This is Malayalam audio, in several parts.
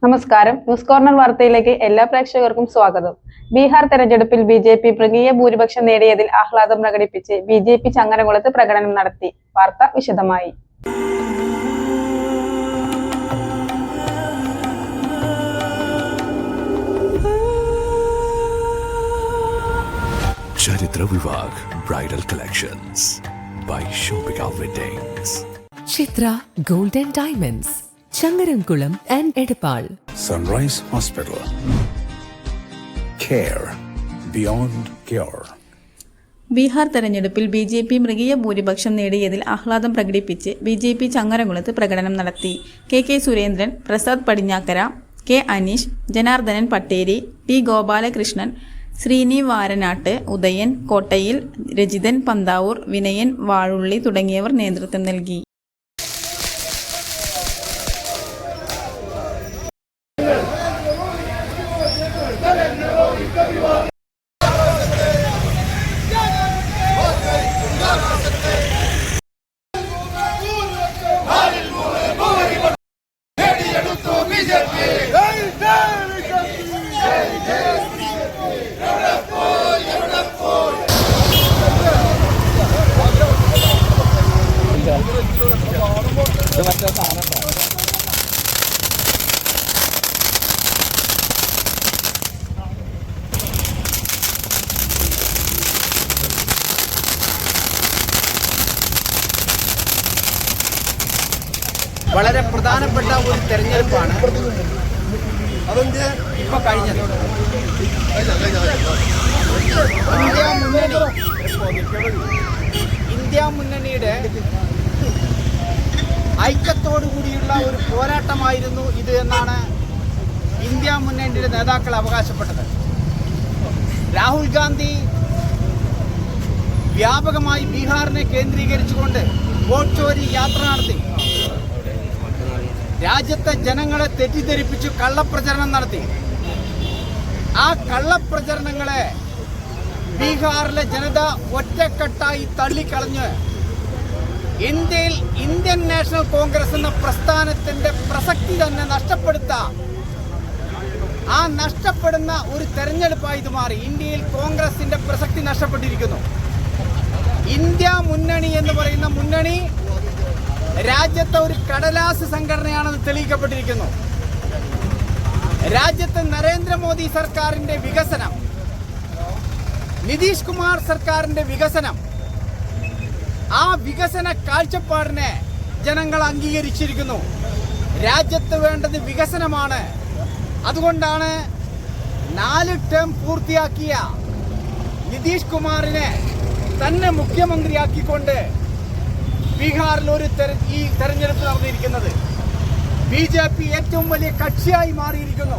നമസ്കാരം. ന്യൂസ് കോർണർ വാർത്തയിലേക്ക് എല്ലാ പ്രേക്ഷകർക്കും സ്വാഗതം. ബീഹാർ തെരഞ്ഞെടുപ്പിൽ ബിജെപി മൃഗീയ ഭൂരിപക്ഷം നേടിയതിൽ ആഹ്ലാദം പ്രകടിപ്പിച്ച് ബിജെപി ചങ്ങരംകുളത്ത് പ്രകടനം നടത്തി. വാർത്ത വിശദമായി. Charithra Vivah bridal collections by shopping weddings. Chithra gold and diamonds, Changaramkulam and Edappal. Sunrise hospital, care beyond cure. Bihar തെരഞ്ഞെടുപ്പിൽ ബിജെപി മൃഗീയ ഭൂരിപക്ഷം നേടിയതിൽ ആഹ്ലാദം പ്രകടിപ്പിച്ച് ബിജെപി ചങ്ങരംകുളത്ത് പ്രകടനം നടത്തി. K Surendran, Prasad Padinjakkara, K Aneesh, Janardhanan Patteri, T Gopalakrishnan, Sreeni Varanattu, Udayan Kottayil, Rajithan Panthavoor, Vinayan വാഴുള്ളി തുടങ്ങിയവർ നേതൃത്വം നൽകി. വളരെ പ്രധാനപ്പെട്ട ഒരു തെരഞ്ഞെടുപ്പാണ് ഇപ്പോൾ കഴിഞ്ഞത്. ഇന്ത്യ മുന്നണിയുടെ ഐക്യത്തോടു കൂടിയുള്ള ഒരു പോരാട്ടമായിരുന്നു ഇത് എന്നാണ് ഇന്ത്യ മുന്നണിയുടെ നേതാക്കൾ അവകാശപ്പെട്ടത്. രാഹുൽ ഗാന്ധി വ്യാപകമായി ബീഹാറിനെ കേന്ദ്രീകരിച്ചുകൊണ്ട് വോട്ട് ചോരി യാത്ര നടത്തി. രാജ്യത്തെ ജനങ്ങളെ തെറ്റിദ്ധരിപ്പിച്ചു കള്ളപ്രചരണം നടത്തി. ആ കള്ളപ്രചരണങ്ങളെ ബീഹാറിലെ ജനത ഒറ്റക്കെട്ടായി തള്ളിക്കളഞ്ഞ് ഇന്ത്യയിൽ ഇന്ത്യൻ നാഷണൽ കോൺഗ്രസ് എന്ന പ്രസ്ഥാനത്തിന്റെ പ്രസക്തി തന്നെ നഷ്ടപ്പെടുന്ന ഒരു തെരഞ്ഞെടുപ്പായി ഇത് മാറി. ഇന്ത്യയിൽ കോൺഗ്രസിന്റെ പ്രസക്തി നഷ്ടപ്പെട്ടിരിക്കുന്നു. ഇന്ത്യ മുന്നണി എന്ന് പറയുന്ന മുന്നണി രാജ്യത്തെ ഒരു കടലാസ് സംഘടനയാണെന്ന് തെളിയിക്കപ്പെട്ടിരിക്കുന്നു. രാജ്യത്തെ നരേന്ദ്രമോദി സർക്കാരിന്റെ വികസനം, നിതീഷ് കുമാർ സർക്കാരിന്റെ വികസനം, ആ വികസന കാഴ്ചപ്പാടിനെ ജനങ്ങൾ അംഗീകരിച്ചിരിക്കുന്നു. രാജ്യത്ത് വേണ്ടത് വികസനമാണ്. അതുകൊണ്ടാണ് 4 ടേം പൂർത്തിയാക്കിയ നിതീഷ് കുമാറിനെ തന്നെ മുഖ്യമന്ത്രിയാക്കിക്കൊണ്ട് ബീഹാറിൽ ഈ തെരഞ്ഞെടുപ്പ് നടന്നിരിക്കുന്നത്. ബിജെപി ഏറ്റവും വലിയ കക്ഷിയായി മാറിയിരിക്കുന്നു.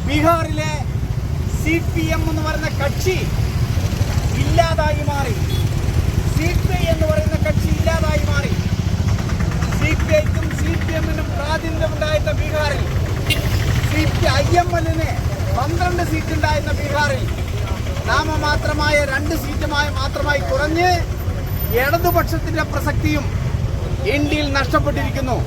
ബീഹാറിലെ CPM എന്ന് പറയുന്ന കക്ഷി ഇല്ലാതായി മാറി. CPI എന്ന് പറയുന്ന കക്ഷി ഇല്ലാതായി മാറി. CPIക്കും CPMനും പ്രാതിനിധ്യമുണ്ടായിരുന്ന ബീഹാറിൽ, IMLന് 12 സീറ്റ് ഉണ്ടായിരുന്ന ബീഹാറിൽ നാമമാത്രമായ 2 സീറ്റ് മാത്രമായി കുറഞ്ഞ് ഇടതുപക്ഷത്തിന്റെ പ്രസക്തിയും ഇന്ത്യയിൽ നഷ്ടപ്പെട്ടിരിക്കുന്നു.